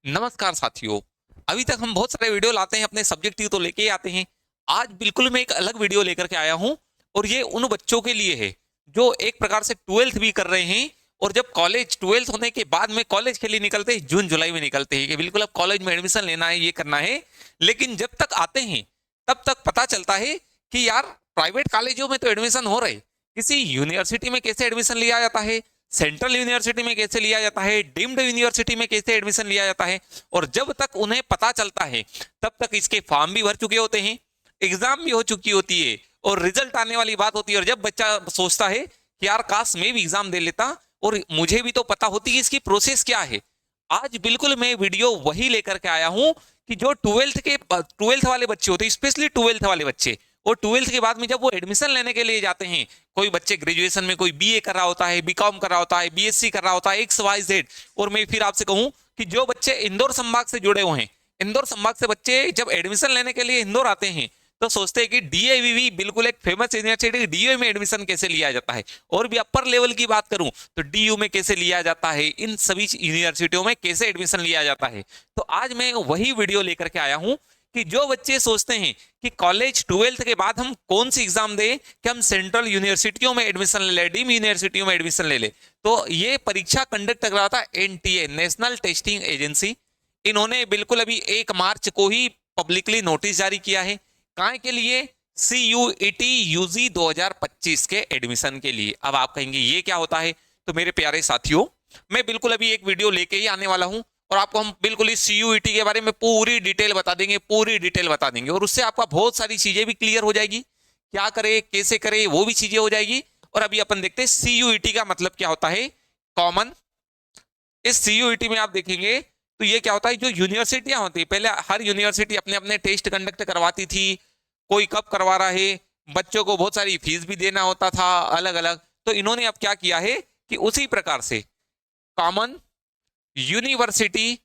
नमस्कार साथियों। अभी तक हम बहुत सारे वीडियो लाते हैं, अपने सब्जेक्टिव तो लेके ही आते हैं। आज बिल्कुल मैं एक अलग वीडियो लेकर के आया हूं और ये उन बच्चों के लिए है जो एक प्रकार से ट्वेल्थ भी कर रहे हैं और जब कॉलेज ट्वेल्थ होने के बाद में कॉलेज के लिए निकलते हैं, जून जुलाई में निकलते हैं कि बिल्कुल अब कॉलेज में एडमिशन लेना है, ये करना है। लेकिन जब तक आते हैं तब तक पता चलता है कि यार प्राइवेट कॉलेजों में तो एडमिशन हो रहे, किसी यूनिवर्सिटी में कैसे एडमिशन लिया जाता है, सेंट्रल यूनिवर्सिटी में कैसे लिया जाता है, डीम्ड यूनिवर्सिटी में कैसे एडमिशन लिया जाता है। और जब तक उन्हें पता चलता है तब तक इसके फॉर्म भी भर चुके होते हैं, एग्जाम भी हो चुकी होती है और रिजल्ट आने वाली बात होती है। और जब बच्चा सोचता है कि यार काश मैं भी एग्जाम दे लेता और मुझे भी तो पता होती कि इसकी प्रोसेस क्या है, आज बिल्कुल मैं वीडियो वही लेकर के आया हूं कि जो ट्वेल्थ वाले बच्चे होते हैं, स्पेशली ट्वेल्थ वाले बच्चे, और ट्वेल्थ के बाद में जब वो एडमिशन लेने के लिए जाते हैं, कोई बच्चे ग्रेजुएशन में कोई बीए कर रहा होता है, बीकॉम कर रहा होता है, बीएससी कर रहा होता है, एक्स वाई जेड। और मैं फिर आपसे कहूं कि जो बच्चे इंदौर संभाग से जुड़े हुए हैं, इंदौर संभाग से बच्चे जब एडमिशन लेने के लिए इंदौर आते हैं तो सोचते हैं कि डीएवीवी बिल्कुल एक फेमस यूनिवर्सिटी, डीयू में एडमिशन कैसे लिया जाता है। और भी अपर लेवल की बात करूं तो डीयू में कैसे लिया जाता है, इन सभी यूनिवर्सिटियों में कैसे एडमिशन लिया जाता है। तो आज मैं वही वीडियो लेकर के आया हूं कि जो बच्चे सोचते हैं कि कॉलेज ट्वेल्थ के बाद हम कौन सी एग्जाम दें, कि हम सेंट्रल यूनिवर्सिटियों में एडमिशन ले लें, डीम यूनिवर्सिटियों में एडमिशन ले ले, तो ये परीक्षा कंडक्ट कर रहा था एनटीए, नेशनल टेस्टिंग एजेंसी। इन्होंने बिल्कुल अभी 1 मार्च को ही पब्लिकली नोटिस जारी किया है। काय के लिए? CUET यूजी 2025 के एडमिशन के लिए। अब आप कहेंगे ये क्या होता है, तो मेरे प्यारे साथियों, मैं बिल्कुल अभी एक वीडियो लेके ही आने वाला हूं और आपको हम बिल्कुल इस CUET के बारे में पूरी डिटेल बता देंगे, पूरी डिटेल बता देंगे। और उससे आपका बहुत सारी चीजें भी क्लियर हो जाएगी, क्या करे कैसे करे वो भी चीजें हो जाएगी। और अभी अपन देखते हैं CUET का मतलब क्या होता है, कॉमन। इस CUET में आप देखेंगे तो ये क्या होता है, जो यूनिवर्सिटियां होती है, पहले हर यूनिवर्सिटी अपने अपने टेस्ट कंडक्ट करवाती थी, कोई कब करवा रहा है, बच्चों को बहुत सारी फीस भी देना होता था अलग अलग। तो इन्होंने अब क्या किया है कि उसी प्रकार से कॉमन यूनिवर्सिटी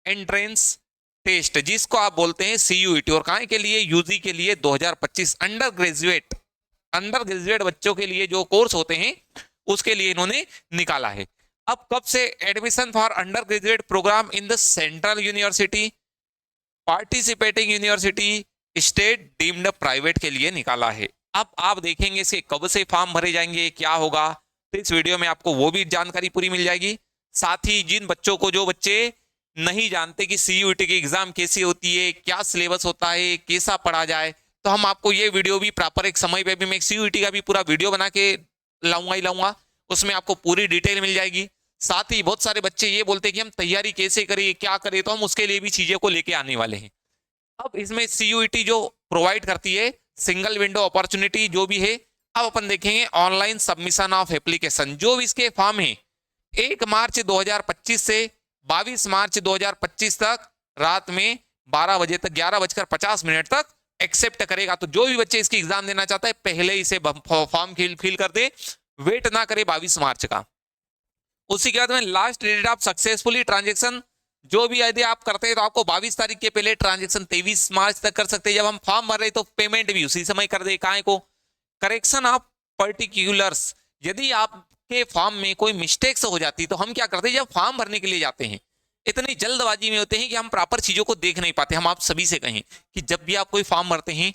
एंट्रेंस टेस्ट, जिसको आप बोलते हैं CUET, और कहाँ के लिए, यूजी के लिए 2025 अंडर ग्रेजुएट बच्चों के लिए जो कोर्स होते हैं उसके लिए इन्होंने निकाला है। अब कब से? Admission for undergraduate program in the central university, participating university, state deemed private के लिए निकाला है। अब आप देखेंगे इसके कब से फॉर्म भरे जाएंगे, क्या होगा, तो इस वीडियो में आपको वो भी जानकारी पूरी मिल जाएगी। साथ ही जिन बच्चों को, जो बच्चे नहीं जानते कि CUET की एग्जाम कैसी होती है, क्या सिलेबस होता है, कैसा पढ़ा जाए, तो हम आपको ये वीडियो भी प्रॉपर एक समय पे भी मैं CUET का भी पूरा वीडियो बना के लाऊंगा ही लाऊंगा, उसमें आपको पूरी डिटेल मिल जाएगी। साथ ही बहुत सारे बच्चे ये बोलते हैं कि हम तैयारी कैसे करें, क्या करें, तो हम उसके लिए भी चीजें को लेके आने वाले हैं। अब इसमें CUET जो प्रोवाइड करती है सिंगल विंडो अपॉर्चुनिटी जो भी है, अब अपन देखेंगे ऑनलाइन सबमिशन ऑफ एप्लीकेशन। जो भी इसके फॉर्म है 1 मार्च 2025 से 22 मार्च 2025 तक रात में 12 बजे तक, 11:50 तक एक्सेप्ट करेगा। तो जो भी बच्चे इसकी एग्जाम देना चाहता है पहले इसे फॉर्म फिल कर दे, वेट ना करे 22 मार्च का। उसी के बाद में last date of successfully transaction, जो भी यदि आप करते हैं तो आपको 22 तारीख के पहले ट्रांजेक्शन 23 मार्च तक कर सकते हैं। जब हम फॉर्म भर रहे तो पेमेंट भी उसी समय कर दे। काय को? करेक्शन ऑफ पर्टिकुलर्स, यदि आपके फॉर्म में कोई मिस्टेक्स हो जाती तो हम क्या करते हैं, जब फॉर्म भरने के लिए जाते हैं इतनी जल्दबाजी में होते हैं कि हम प्रॉपर चीजों को देख नहीं पाते। हम आप सभी से कहें कि जब भी आप कोई फॉर्म भरते हैं,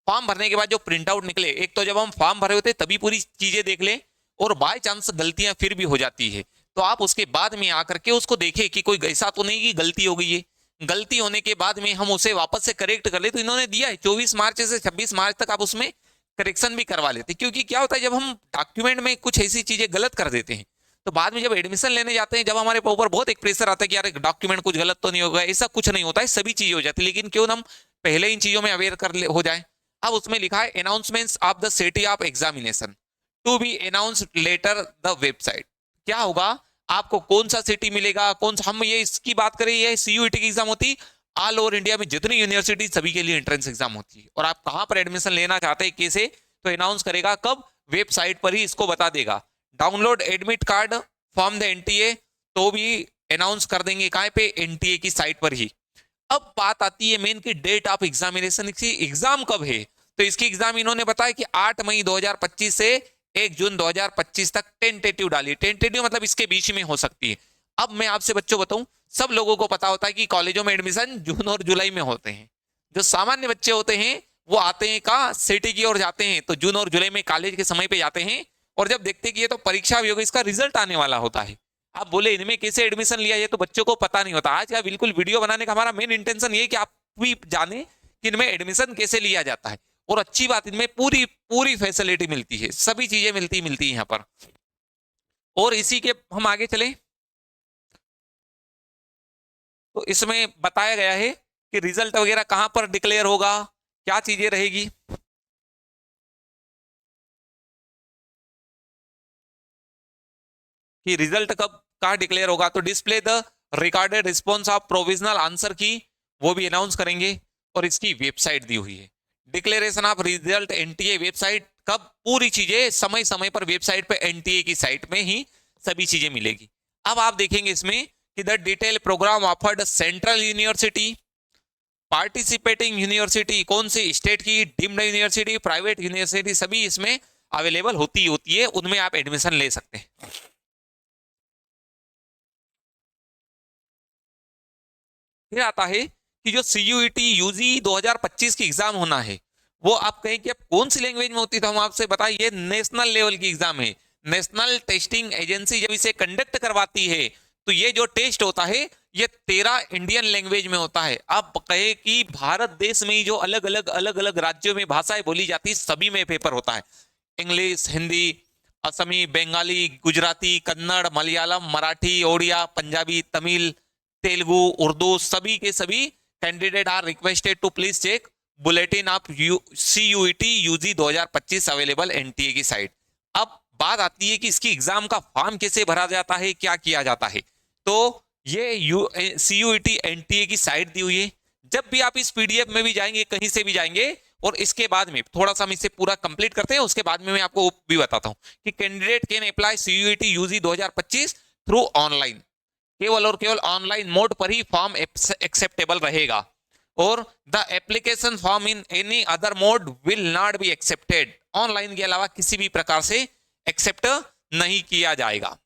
फॉर्म भरने के बाद जो प्रिंट आउट निकले, एक तो जब हम फॉर्म भरे होते तभी पूरी चीजें देख लें, और बाय चांस गलतियां फिर भी हो जाती है तो आप उसके बाद में आकर के उसको देखें कि कोई ऐसा तो नहीं कि गलती हो गई है। गलती होने के बाद में हम उसे वापस से करेक्ट कर ले, तो इन्होंने दिया है 24 मार्च से 26 मार्च तक आप उसमें करेक्शन भी करवा लेते। क्योंकि क्या होता है, जब हम डॉक्यूमेंट में कुछ ऐसी चीजें गलत कर देते हैं तो बाद में जब एडमिशन लेने जाते हैं, जब हमारे ऊपर बहुत एक प्रेशर आता है कि यार डॉक्यूमेंट कुछ गलत तो नहीं होगा, ऐसा कुछ नहीं होता है, सभी चीजें हो जाती है। लेकिन क्यों हम पहले इन चीजों में अवेयर हो जाए। अब उसमें लिखा है announcements of the city of examination to be announced later the website. क्या होगा, आपको कौन सा सिटी मिलेगा, कौन सा, हम ये इसकी बात करें, ये CUET की एग्जाम होती ऑल ओवर इंडिया में जितनी यूनिवर्सिटी सभी के लिए एंट्रेंस एग्जाम होती है। और आप कहां पर एडमिशन लेना चाहते हैं, कैसे, तो अनाउंस करेगा कब, वेबसाइट पर ही इसको बता देगा। Download admit card from the NTA, तो भी अनाउंस कर देंगे कहां पे, NTA की साइट पर ही। अब बात आती है मेन की डेट ऑफ एग्जामिनेशन, की एग्जाम कब है। तो इसकी एग्जाम इन्होंने बताया कि 8 मई 2025 से 1 जून 2025 तक टेंटेटिव डाली। टेंटेटिव मतलब इसके बीच में हो सकती है। अब मैं आपसे बच्चों बताऊं, सब लोगों को पता होता है कि कॉलेजों में एडमिशन जून और जुलाई में होते हैं। जो सामान्य बच्चे होते हैं वो आते हैं कहाँ, सिटी की ओर जाते हैं, तो जून और जुलाई में कॉलेज के समय पे जाते हैं। और जब देखते कि ये तो परीक्षा भी होगी, इसका रिजल्ट आने वाला होता है, आप बोले इनमें कैसे एडमिशन लिया, ये तो बच्चों को पता नहीं होता। आज का बिल्कुल वीडियो बनाने का हमारा मेन इंटेंशन ये है कि आप भी जाने कि इनमें एडमिशन कैसे लिया जाता है। और अच्छी बात, इनमें पूरी पूरी फैसिलिटी मिलती है, सभी चीजें मिलती है यहाँ पर। और इसी के हम आगे चले तो इसमें बताया गया है कि रिजल्ट वगैरह कहां पर डिक्लेयर होगा, क्या चीजें रहेगी। कि रिजल्ट कब कहां डिक्लेयर होगा, तो display the recorded response of provisional answer की वो भी अनाउंस करेंगे। और इसकी वेबसाइट दी हुई है, declaration of result NTA website, कब, पूरी चीजें समय समय पर वेबसाइट पे एनटीए की साइट में ही सभी चीजें मिलेगी। अब आप देखेंगे इसमें कि the detail program offered central university, participating university कौन सी, स्टेट की, डीम्ड यूनिवर्सिटी, प्राइवेट यूनिवर्सिटी, सभी इसमें अवेलेबल होती है, उनमें आप एडमिशन ले सकते हैं। फिर आता है कि जो सीयूईटी यूजी 2025 की एग्जाम होना है, वो आप कहें कि अब कौन सी लैंग्वेज में होती है, तो हम आपसे बताएं ये नेशनल लेवल की एग्जाम है। नेशनल टेस्टिंग एजेंसी जब इसे कंडक्ट करवाती है तो ये जो टेस्ट होता है ये 13 इंडियन लैंग्वेज में होता है। आप कहे कि भारत देश में ही जो अलग अलग राज्यों में भाषाएं बोली जाती है सभी में पेपर होता है, इंग्लिश, हिंदी, असमी, बंगाली, गुजराती, कन्नड़, मलयालम, मराठी, ओडिया, पंजाबी, तमिल, तेलुगु, उर्दू, सभी के सभी candidate are requested to please check bulletin of CUET UG 2025 available NTA की साइट। अब बात आती है कि इसकी एग्जाम का फॉर्म कैसे भरा जाता है, क्या किया जाता है। तो ये सीयूईटी एनटीए की साइट दी हुई है। जब भी आप इस पीडीएफ में भी जाएंगे, कहीं से भी जाएंगे, और इसके बाद में थोड़ा सा हम इसे पूरा कंप्लीट करते हैं, उसके बाद में मैं आपको भी बताता हूं कि candidate can apply CUET UG 2025 through online, केवल और केवल ऑनलाइन मोड पर ही फॉर्म एक्सेप्टेबल रहेगा। और the application form in any other mode will not be accepted, online के अलावा किसी भी प्रकार से एक्सेप्ट नहीं किया जाएगा।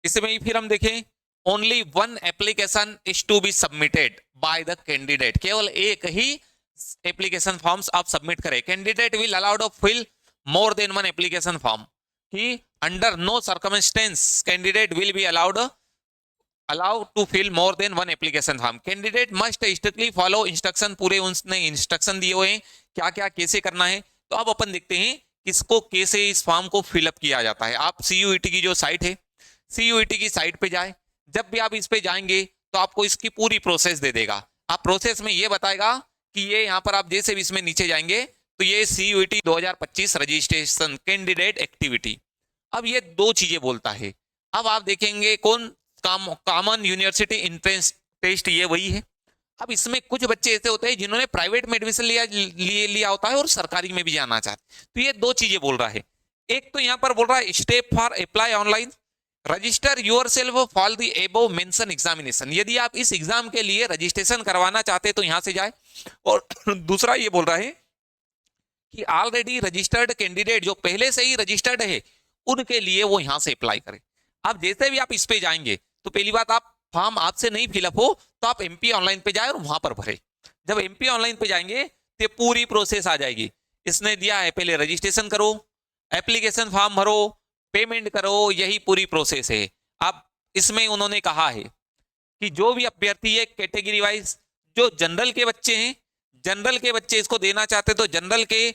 इसमें ही फिर हम देखें, only one application is to be submitted by the candidate, केवल एक ही एप्लीकेशन फॉर्म्स आप सबमिट करें। Candidate will allowed to fill more than one application form, कि under no circumstances candidate will be allow to fill more than one application form. Candidate must strictly follow instruction, पूरे उसने instruction दिए हुए हैं क्या क्या कैसे करना है। तो अब अपन देखते हैं किसको कैसे इस फॉर्म को फिलअप किया जाता है। आप सीयूईटी की जो साइट है, सीयूईटी की साइट पे जाए, जब भी आप इस पे जाएंगे तो आपको इसकी पूरी प्रोसेस दे देगा। आप प्रोसेस में ये बताएगा कि ये यहाँ पर आप जैसे भी इसमें नीचे जाएंगे तो ये सीयूईटी 2025 रजिस्ट्रेशन कैंडिडेट एक्टिविटी, अब ये दो चीजें बोलता है। अब आप देखेंगे कौन, कॉमन यूनिवर्सिटी एंट्रेंस टेस्ट, ये वही है। अब इसमें कुछ बच्चे ऐसे होते हैं जिन्होंने प्राइवेट में एडमिशन लिया होता है और सरकारी में भी जाना चाहते, तो ये दो चीजें बोल रहा है। एक तो यहाँ पर बोल रहा है step for apply online, register yourself for the above mention examination, यदि आप इस एग्जाम के लिए रजिस्ट्रेशन करवाना चाहते तो यहां से जाए। और दूसरा ये बोल रहा है कि ऑलरेडी रजिस्टर्ड कैंडिडेट जो पहले से ही रजिस्टर्ड है उनके लिए वो यहां से अप्लाई करें। अब जैसे भी आप इस पे जाएंगे तो पहली बात, आप फॉर्म आपसे नहीं फिलअप हो तो आप एमपी ऑनलाइन पे जाए और वहां पर भरे। जब एमपी ऑनलाइन पे जाएंगे तो पूरी प्रोसेस आ जाएगी। इसने दिया है पहले रजिस्ट्रेशन करो, एप्लीकेशन फॉर्म भरो, पेमेंट करो, यही पूरी प्रोसेस है। अब इसमें उन्होंने कहा है कि जो भी अभ्यर्थी है कैटेगरी वाइज, जो जनरल के बच्चे हैं, जनरल के बच्चे इसको देना चाहते तो जनरल के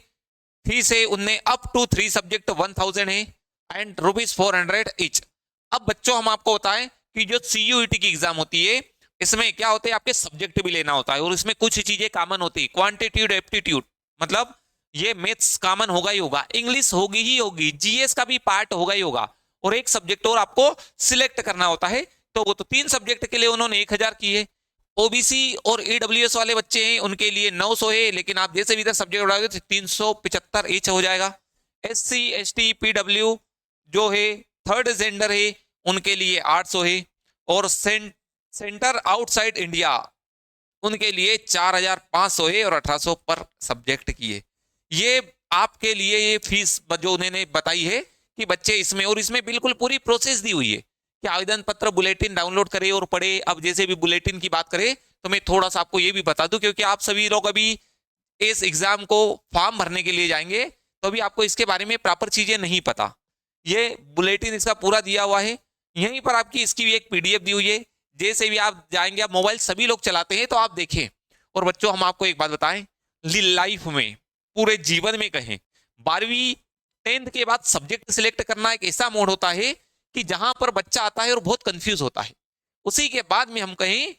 फीस है उनने अप टू 3 सब्जेक्ट 1000 है एंड ₹400 ईच। अब बच्चों हम आपको बताएं कि जो सीयूईटी की एग्जाम होती है इसमें क्या होते हैं, आपके सब्जेक्ट भी लेना होता है और इसमें कुछ चीजें कॉमन होती है, क्वांटिट्यूड एप्टीट्यूड, मतलब ये मैथ्स कॉमन होगा ही होगा, इंग्लिश होगी ही होगी, जीएस का भी पार्ट होगा ही होगा, और एक सब्जेक्ट और आपको सिलेक्ट करना होता है। तो वो तो 3 सब्जेक्ट के लिए उन्होंने 1000 की है। ओबीसी और ईडब्ल्यूएस वाले बच्चे हैं उनके लिए 900 है, लेकिन आप जैसे भी इधर सब्जेक्ट उड़ाओगे तो 375 ईच हो जाएगा। एससी एसटी पीडब्ल्यू जो है थर्ड जेंडर है उनके लिए 800 है, और सेंटर आउटसाइड इंडिया उनके लिए 4500 है और 1800 पर सब्जेक्ट की है। ये आपके लिए ये फीस जो उन्होंने बताई है कि बच्चे इसमें, और इसमें बिल्कुल पूरी प्रोसेस दी हुई है कि आवेदन पत्र बुलेटिन डाउनलोड करे और पढ़े। अब जैसे भी बुलेटिन की बात करें तो मैं थोड़ा सा आपको ये भी बता दूं, क्योंकि आप सभी लोग अभी इस एग्जाम को फॉर्म भरने के लिए जाएंगे तो अभी आपको इसके बारे में प्रॉपर चीजें नहीं पता। ये बुलेटिन इसका पूरा दिया हुआ है, यहीं पर आपकी इसकी भी एक पीडीएफ दी हुई है। जैसे भी आप जाएंगे, आप मोबाइल सभी लोग चलाते हैं तो आप देखें। और बच्चों हम आपको एक बात बताएं, लाइफ में पूरे जीवन में कहें 12वीं 10th के बाद सब्जेक्ट सिलेक्ट करना एक ऐसा मोड होता है कि जहां पर बच्चा आता है और बहुत कंफ्यूज होता है। उसी के बाद में हम कहें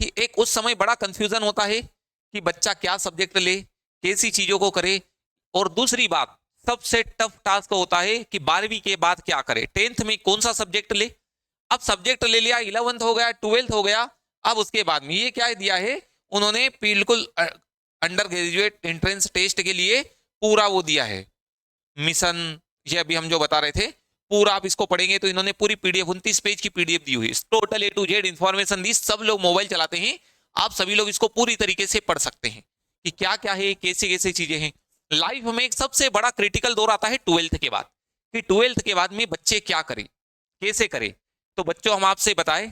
कि एक उस समय बड़ा कंफ्यूजन होता है कि बच्चा क्या सब्जेक्ट ले, कैसी चीजों को करे। और दूसरी बात, सबसे टफ टास्क होता है कि 12वीं के बाद क्या करे, 10th में कौन सा सब्जेक्ट ले। अब सब्जेक्ट ले लिया, 11th हो गया, 12th हो गया, अब उसके बाद में ये क्या दिया है उन्होंने, बिल्कुल अंडर ग्रेजुएट एंट्रेंस टेस्ट के लिए पूरा वो दिया है मिशन। ये अभी हम जो बता रहे थे पूरा आप इसको पढ़ेंगे तो इन्होंने पूरी पीडीएफ 29 पेज की पीडीएफ दी हुई है, total A to Z information दी। सब लोग मोबाइल चलाते हैं, आप सभी लोग इसको पूरी तरीके से पढ़ सकते हैं कि क्या क्या है, कैसे कैसे चीजें हैं। लाइफ में एक सबसे बड़ा क्रिटिकल दौर आता है 12th के बाद, कि 12th के बाद में बच्चे क्या करें, कैसे करें। तो बच्चों हम आपसे बताएं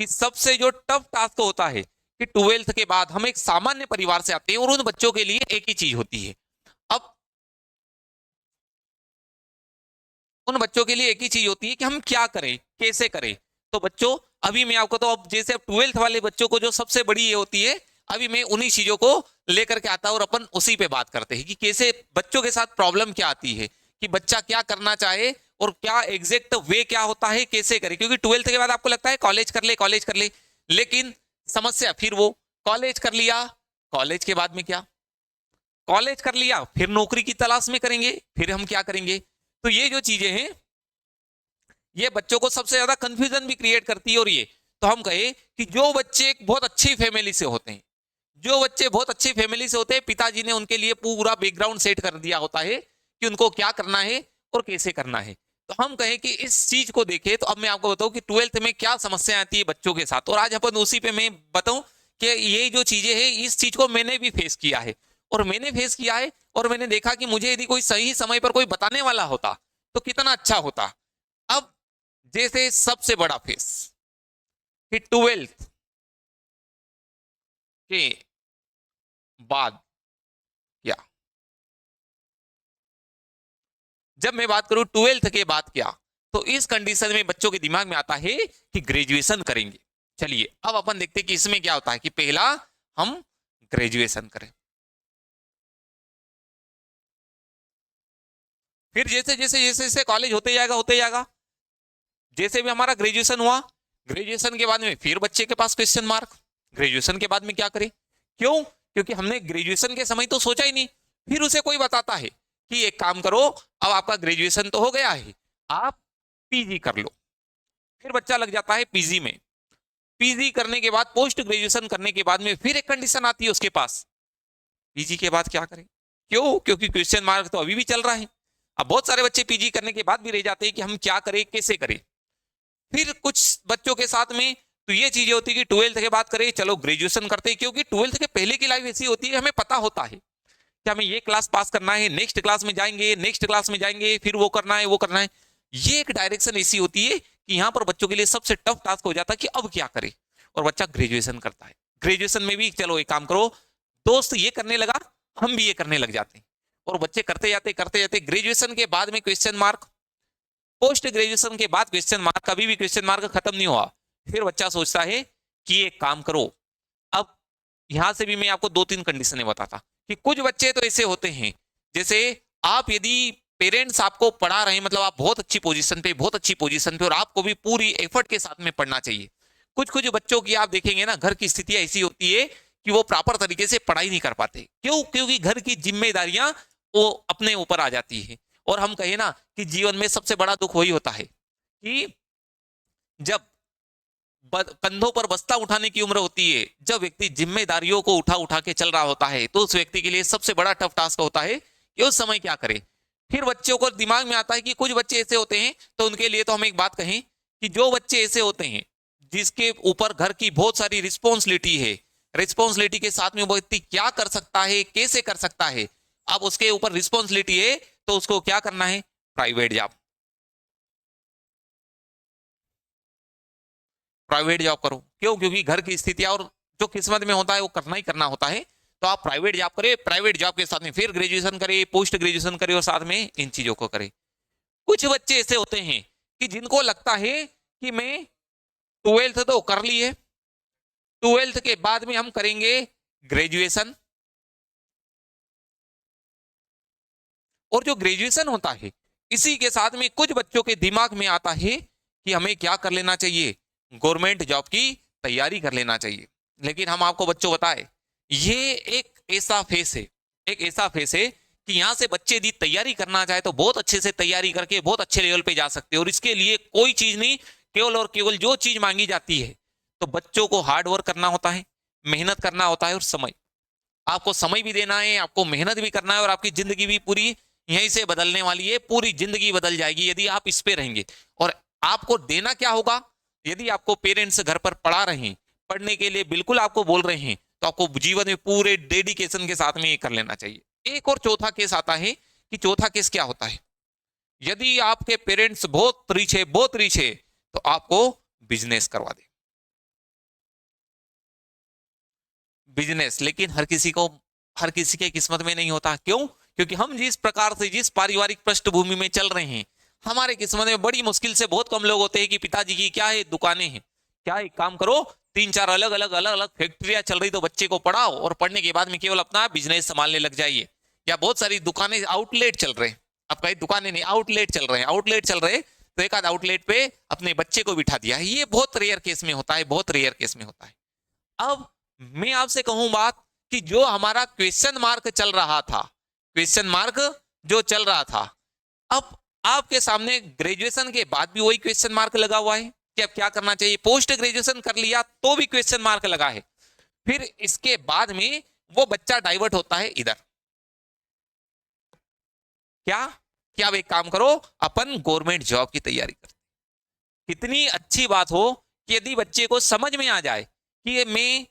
कि सबसे जो टफ टास्क होता है कि 12th के बाद हम एक सामान्य परिवार से आते हैं और उन बच्चों के लिए एक ही चीज होती है। अब उन बच्चों के लिए एक ही चीज होती है कि हम क्या करें, कैसे करें। तो बच्चों अभी मैं आपको, तो अब जैसे अब 12th वाले बच्चों को जो सबसे बड़ी ये होती है, अभी मैं उन्हीं चीजों को लेकर के आता हूं और अपन उसी पे बात करते हैं कि कैसे बच्चों के साथ प्रॉब्लम क्या आती है, कि बच्चा क्या करना चाहे और क्या एग्जैक्ट वे क्या होता है, कैसे करे। क्योंकि 12th के बाद आपको लगता है कॉलेज कर ले, कॉलेज कर ले, लेकिन समस्या फिर वो कॉलेज कर लिया, कॉलेज के बाद में क्या, कॉलेज कर लिया फिर नौकरी की तलाश में करेंगे, फिर हम क्या करेंगे। तो ये जो चीजें हैं ये बच्चों को सबसे ज्यादा कंफ्यूजन भी क्रिएट करती है। और ये तो हम कहे कि जो बच्चे बहुत अच्छी फैमिली से होते हैं, जो बच्चे बहुत अच्छी फैमिली से होते हैं, पिताजी ने उनके लिए पूरा बैकग्राउंड सेट कर दिया होता है कि उनको क्या करना है और कैसे करना है। तो हम कहें कि इस चीज को देखें तो अब मैं आपको बताऊं कि 12th में क्या समस्या आती है बच्चों के साथ, और आज अपन उसी पे मैं बताऊं कि ये जो चीजें हैं इस चीज को मैंने भी फेस किया है। और मैंने देखा कि मुझे यदि कोई सही समय पर कोई बताने वाला होता तो कितना अच्छा होता। अब जैसे सबसे बड़ा फेस कि 12th के बाद क्या, जब मैं बात करूं 12th के बाद क्या, तो इस कंडीशन में बच्चों के दिमाग में आता है कि ग्रेजुएशन करेंगे। चलिए अब अपन देखते हैं कि इसमें क्या होता है कि पहला हम ग्रेजुएशन करें, फिर जैसे जैसे जैसे जैसे कॉलेज होते जाएगा, जैसे भी हमारा ग्रेजुएशन हुआ, ग्रेजुएशन के बाद में फिर बच्चे के पास क्वेश्चन मार्क, ग्रेजुएशन के बाद में क्या करें। क्यों? क्योंकि हमने ग्रेजुएशन के समय तो सोचा ही नहीं। फिर उसे कोई बताता है कि एक काम करो, अब आपका ग्रेजुएशन तो हो गया है, आप पीजी कर लो। फिर बच्चा लग जाता है पीजी में, पीजी करने के बाद पोस्ट ग्रेजुएशन करने के बाद में फिर एक कंडीशन आती है उसके पास, पीजी के बाद क्या करें। क्यों? क्योंकि क्वेश्चन मार्क तो अभी भी चल रहा है। अब बहुत सारे बच्चे पीजी करने के बाद भी रह जाते हैं कि हम क्या करें, कैसे करें। फिर कुछ बच्चों के साथ में तो ये चीजें होती है कि 12th के बाद करें, चलो ग्रेजुएशन करते हैं, क्योंकि 12th के पहले की लाइफ ऐसी होती है, हमें पता होता है कि हमें ये क्लास पास करना है, नेक्स्ट क्लास में जाएंगे, नेक्स्ट क्लास में जाएंगे, फिर वो करना है, वो करना है। ये एक डायरेक्शन ऐसी होती है कि यहाँ पर बच्चों के लिए सबसे टफ टास्क हो जाता है कि अब क्या करे। और बच्चा ग्रेजुएशन करता है, ग्रेजुएशन में भी चलो एक काम करो, दोस्त ये करने लगा हम भी ये करने लग जाते हैं, और बच्चे करते जाते ग्रेजुएशन के बाद में क्वेश्चन मार्क, पोस्ट ग्रेजुएशन के बाद क्वेश्चन मार्क, कभी भी क्वेश्चन मार्क खत्म नहीं हुआ। फिर बच्चा सोचता है कि एक काम करो। अब यहां से भी मैं आपको 2-3 कंडीशनें बताता कि कुछ बच्चे तो ऐसे होते हैं, जैसे आप यदि पेरेंट्स आपको पढ़ा रहे हैं, मतलब आप बहुत अच्छी पोजीशन पे और आपको भी पूरी एफर्ट के साथ में पढ़ना चाहिए। कुछ कुछ बच्चों की आप देखेंगे ना, घर की स्थिति ऐसी होती है कि वो प्रॉपर तरीके से पढ़ाई नहीं कर पाते। क्यों? क्योंकि घर की जिम्मेदारियां वो अपने ऊपर आ जाती है। और हम कहें ना कि जीवन में सबसे बड़ा दुख वही होता है कि जब कंधों पर बस्ता उठाने की उम्र होती है, जब व्यक्ति जिम्मेदारियों को उठा उठा के चल रहा होता है, तो उस व्यक्ति के लिए सबसे बड़ा टफ टास्क होता है कि उस समय क्या करे। फिर बच्चों को दिमाग में आता है कि कुछ बच्चे ऐसे होते हैं, तो उनके लिए तो हम एक बात कहें कि जो बच्चे ऐसे होते हैं जिसके ऊपर घर की बहुत सारी रिस्पॉन्सिबिलिटी है, रिस्पॉन्सिबिलिटी के साथ में वो व्यक्ति क्या कर सकता है, कैसे कर सकता है। अब उसके ऊपर रिस्पॉन्सिबिलिटी है तो उसको क्या करना है, प्राइवेट जॉब, प्राइवेट जॉब करो। क्यों? क्योंकि घर की स्थितियां और जो किस्मत में होता है वो करना ही करना होता है। तो आप प्राइवेट जॉब करें, प्राइवेट जॉब के साथ में फिर ग्रेजुएशन करें, पोस्ट ग्रेजुएशन करें और साथ में इन चीजों को करें। कुछ बच्चे ऐसे होते हैं कि जिनको लगता है कि मैं ट्वेल्थ तो कर ली है, ट्वेल्थ के बाद में हम करेंगे ग्रेजुएशन, और जो ग्रेजुएशन होता है इसी के साथ में कुछ बच्चों के दिमाग में आता है कि हमें क्या कर लेना चाहिए, गवर्नमेंट जॉब की तैयारी कर लेना चाहिए। लेकिन हम आपको बच्चों बताए, ये एक ऐसा फेस है, एक ऐसा फेस है कि यहां से बच्चे यदि तैयारी करना चाहे तो बहुत अच्छे से तैयारी करके बहुत अच्छे लेवल पे जा सकते हैं। और इसके लिए कोई चीज नहीं, केवल और केवल जो चीज मांगी जाती है तो बच्चों को हार्ड वर्क करना होता है, मेहनत करना होता है, और समय, आपको समय भी देना है, आपको मेहनत भी करना है, और आपकी जिंदगी भी पूरी यहीं से बदलने वाली है, पूरी जिंदगी बदल जाएगी यदि आप इस पे रहेंगे। और आपको देना क्या होगा, यदि आपको पेरेंट्स घर पर पढ़ा रहे हैं, पढ़ने के लिए बिल्कुल आपको बोल रहे हैं, तो आपको जीवन में पूरे डेडिकेशन के साथ में ये कर लेना चाहिए। एक और चौथा केस आता है कि चौथा केस क्या होता है, यदि आपके पेरेंट्स बहुत रिच है तो आपको बिजनेस करवा दे, बिजनेस। लेकिन हर किसी के किस्मत में नहीं होता। क्यों? क्योंकि हम जिस प्रकार से, जिस पारिवारिक पृष्ठभूमि में चल रहे हैं, हमारे किस्मत में बड़ी मुश्किल से बहुत कम लोग होते हैं कि पिताजी की क्या है, दुकानें हैं। क्या एक काम करो, तीन चार अलग अलग फैक्ट्रियां चल रही तो बच्चे को पढ़ाओ, और पढ़ने के बाद में केवल अपना बिजनेस संभालने लग जाइए। या बहुत सारी दुकानें, आउटलेट चल रहे हैं, अब कहीं दुकानें नहीं, आउटलेट चल रहे हैं, आउटलेट चल रहे हैं, तो एक आध आउटलेट पे अपने बच्चे को बिठा दिया है। ये बहुत रेयर केस में होता है, बहुत रेयर केस में होता है। अब मैं आपसे कहूं बात कि जो हमारा क्वेश्चन मार्क चल रहा था, क्वेश्चन मार्क जो चल रहा था, अब आपके सामने ग्रेजुएशन के बाद भी वही क्वेश्चन मार्क लगा हुआ है कि अब क्या करना चाहिए। पोस्ट ग्रेजुएशन कर लिया तो भी क्वेश्चन मार्क लगा है। फिर इसके बाद में वो बच्चा डाइवर्ट होता है इधर, क्या कि आप एक काम करो, अपन गवर्नमेंट जॉब की तैयारी करते। कितनी अच्छी बात हो कि यदि बच्चे को समझ में आ जाए कि मैं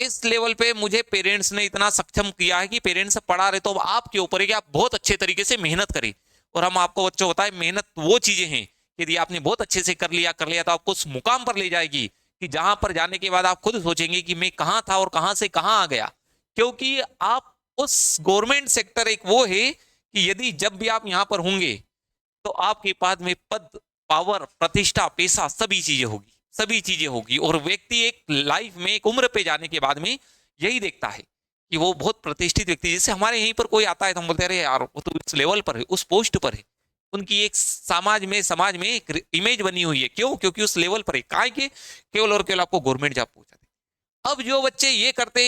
इस लेवल पे, मुझे पेरेंट्स ने इतना सक्षम किया है कि पेरेंट्स पढ़ा रहे, तो अब आपके ऊपर है कि आप बहुत अच्छे तरीके से मेहनत करें। और हम आपको बच्चों बताएं, मेहनत वो चीजें हैं, यदि आपने बहुत अच्छे से कर लिया तो आपको उस मुकाम पर ले जाएगी कि जहां पर जाने के बाद आप खुद सोचेंगे कि मैं कहां था और कहां से कहां आ गया। क्योंकि आप उस गवर्नमेंट सेक्टर एक वो है कि यदि जब भी आप यहां पर होंगे तो आपके पास में पद, पावर, प्रतिष्ठा, पैसा, सभी चीजें होगी, सभी चीजें होगी। और व्यक्ति एक लाइफ में, एक उम्र पे जाने के बाद में यही देखता है कि वो बहुत प्रतिष्ठित व्यक्ति, जैसे हमारे यहीं पर कोई आता है तो हम बोलते हैं अरे यार वो तो उस लेवल पर है, उस पोस्ट पर है। उनकी एक समाज में एक इमेज बनी हुई है। क्यों? क्योंकि उस लेवल पर है। काय के केवल और केवल आपको गवर्नमेंट जॉब पहुंचा दे। अब जो बच्चे ये करते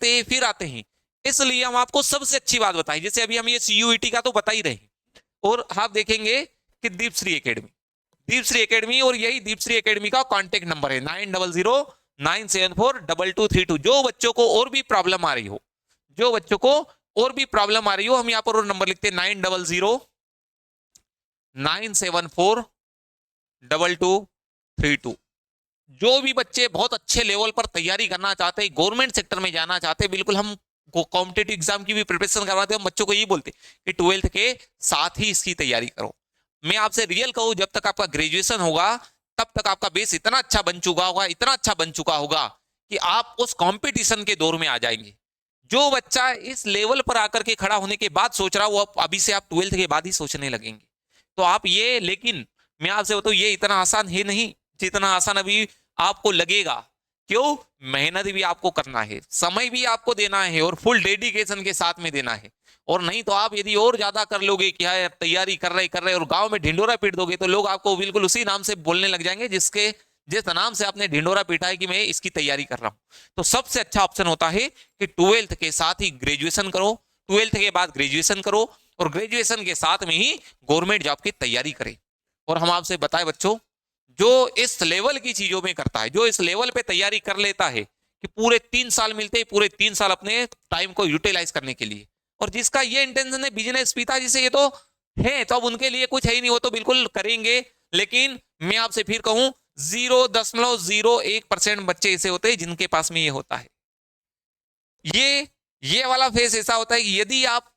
हैं फिर आते हैं, इसलिए हम आपको सबसे अच्छी बात बताई, जैसे अभी हम ये CUET का तो बता ही रहे हैं, और आप देखेंगे कि दीपश्री एकेडमी, दीपश्री एकेडमी, और यही दीपश्री एकेडमी का कांटेक्ट नंबर है 9009742232। जो बच्चों को और भी प्रॉब्लम आ रही हो, जो बच्चों को और भी प्रॉब्लम आ रही हो, हम यहां पर और नंबर लिखते हैं 9009742232। जो भी बच्चे बहुत अच्छे लेवल पर तैयारी करना चाहते हैं, गवर्नमेंट सेक्टर में जाना चाहते हैं, बिल्कुल हम कॉम्पिटेटिव एग्जाम की भी प्रिपरेशन करवाते हैं, हम बच्चों को ये बोलते हैं कि ट्वेल्थ के साथ ही इसकी तैयारी करो। मैं आपसे रियल कहूं, जब तक आपका ग्रेजुएशन होगा तब तक आपका बेस इतना अच्छा बन चुका होगा, इतना अच्छा बन चुका होगा कि आप उस कंपटीशन के दौर में आ जाएंगे। जो बच्चा इस लेवल पर आकर के खड़ा होने के बाद सोच रहा वो अभी से आप ट्वेल्थ के बाद ही सोचने लगेंगे। तो आप ये, लेकिन मैं आपसे बताऊं ये इतना आसान है नहीं जितना आसान अभी आपको लगेगा। क्यों? मेहनत भी आपको करना है, समय भी आपको देना है, और फुल डेडिकेशन के साथ में देना है। और नहीं तो आप यदि और ज्यादा कर लोगे कि हाँ तैयारी कर रहे और गांव में ढिंडोरा पीट दोगे, तो लोग आपको बिल्कुल उसी नाम से बोलने लग जाएंगे जिस नाम से आपने ढिंडोरा पीटा है कि मैं इसकी तैयारी कर रहा हूं। तो सबसे अच्छा ऑप्शन होता है कि ट्वेल्थ के साथ ही ग्रेजुएशन करो, ट्वेल्थ के बाद ग्रेजुएशन करो, और ग्रेजुएशन के साथ में ही गवर्नमेंट जॉब की तैयारी करें। और हम आपसे बताएं बच्चों, जो इस लेवल की चीजों में करता है, जो इस लेवल पे तैयारी कर लेता है कि पूरे 3 साल मिलते हैं, पूरे 3 साल अपने टाइम को यूटिलाइज करने के लिए, और जिसका ये इंटेंशन है बिजनेस, पिताजी से ये तो है, तो अब उनके लिए कुछ है ही नहीं, वो तो बिल्कुल करेंगे। लेकिन मैं आपसे फिर कहूं 0.01% बच्चे ऐसे होते हैं जिनके पास में ये होता है। ये वाला फेस ऐसा होता है कि यदि आप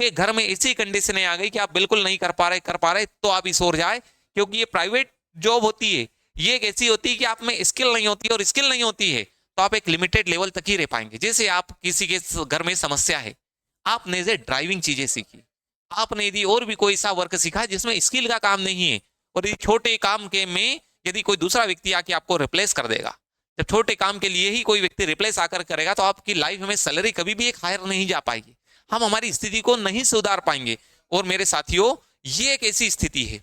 आपके घर में ऐसी कंडीशनें आ गई कि आप बिल्कुल नहीं कर पा रहे तो आप इस ओर जाए, क्योंकि ये प्राइवेट जॉब होती है, ये एक ऐसी होती है कि आप में स्किल नहीं होती है, और स्किल नहीं होती है तो आप एक लिमिटेड लेवल तक ही रह पाएंगे। जैसे आप किसी के घर में समस्या है, आपने जैसे ड्राइविंग चीजें सीखी, आपने यदि और भी कोई ऐसा वर्क सीखा जिसमें स्किल का काम नहीं है, और यदि छोटे काम के में यदि कोई दूसरा व्यक्ति आके आपको रिप्लेस कर देगा, जब छोटे काम के लिए ही कोई व्यक्ति रिप्लेस आकर करेगा तो आपकी लाइफ में सैलरी कभी भी एक हायर नहीं जा पाएगी, हम हमारी स्थिति को नहीं सुधार पाएंगे। और मेरे साथियों, ये एक ऐसी स्थिति है,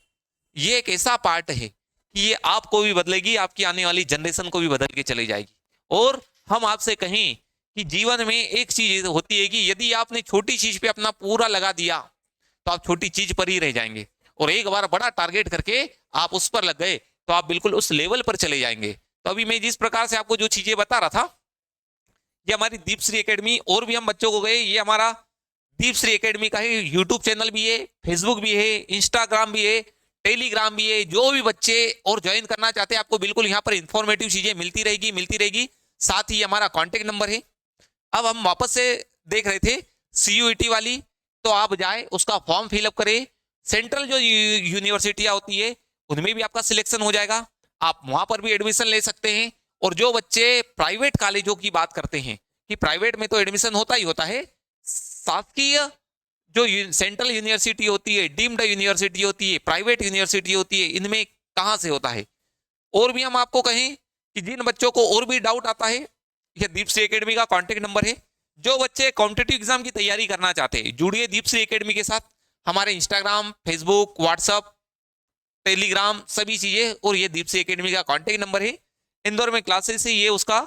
ये एक ऐसा पार्ट है कि ये आपको भी बदलेगी, आपकी आने वाली जनरेशन को भी बदल के चली जाएगी। और हम आपसे कहें कि जीवन में एक चीज होती है कि यदि आपने छोटी चीज पे अपना पूरा लगा दिया तो आप छोटी चीज पर ही रह जाएंगे, और एक बार बड़ा टारगेट करके आप उस पर लग गए तो आप बिल्कुल उस लेवल पर चले जाएंगे। तो अभी मैं जिस प्रकार से आपको जो चीजें बता रहा था, ये हमारी दीपश्री एकेडमी, और भी हम बच्चों को गए, ये हमारा दीपश्री एकेडमी का ही यूट्यूब चैनल भी है, फेसबुक भी है, इंस्टाग्राम भी है, टेलीग्राम भी है। जो भी बच्चे और ज्वाइन करना चाहते हैं, आपको बिल्कुल यहाँ पर इंफॉर्मेटिव चीजें मिलती रहेगी। साथ ही हमारा कॉन्टेक्ट नंबर है। अब हम वापस से देख रहे थे CUET वाली, तो आप जाए उसका फॉर्म फिलअप करें। सेंट्रल जो यूनिवर्सिटियां होती है उनमें भी आपका सिलेक्शन हो जाएगा, आप वहां पर भी एडमिशन ले सकते हैं। और जो बच्चे प्राइवेट कॉलेजों की बात करते हैं कि प्राइवेट में तो एडमिशन होता ही होता है, शासकीय जो सेंट्रल यूनिवर्सिटी होती है, डीम्ड यूनिवर्सिटी होती है, प्राइवेट यूनिवर्सिटी होती है, इनमें कहां से होता है। और भी हम आपको कहें कि जिन बच्चों को और भी डाउट आता है, यह दीपश्री एकेडमी का कॉन्टेक्ट नंबर है। जो बच्चे कॉम्पिटिटिव एग्जाम की तैयारी करना चाहते हैं, जुड़िए दीपश्री एकेडमी के साथ। हमारे इंस्टाग्राम, फेसबुक, व्हाट्सएप, टेलीग्राम सभी चीजें, और ये दीपश्री एकेडमी का कॉन्टेक्ट नंबर है। इंदौर में क्लासेस है, ये उसका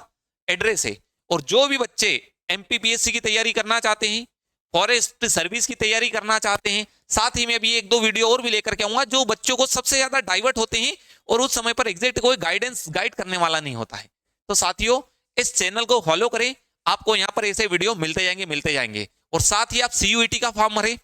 एड्रेस है। और जो भी बच्चे MPPSC की तैयारी करना चाहते हैं, फॉरेस्ट सर्विस की तैयारी करना चाहते हैं, साथ ही में अभी 1-2 वीडियो और भी लेकर के आऊंगा जो बच्चों को सबसे ज्यादा डाइवर्ट होते हैं और उस समय पर एग्जैक्ट कोई गाइड करने वाला नहीं होता है। तो साथियों, इस चैनल को फॉलो करें, आपको यहाँ पर ऐसे वीडियो मिलते जाएंगे। और साथ ही आप CUET का फॉर्म भरें,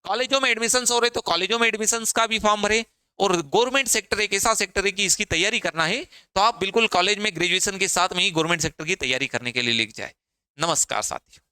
कॉलेजों में एडमिशन हो रहे तो कॉलेजों में एडमिशन का भी फॉर्म भरें। और गवर्नमेंट सेक्टर एक ऐसा सेक्टर है कि इसकी तैयारी करना है तो आप बिल्कुल कॉलेज में ग्रेजुएशन के साथ में ही गवर्नमेंट सेक्टर की तैयारी करने के लिए लिख जाए। नमस्कार साथियों।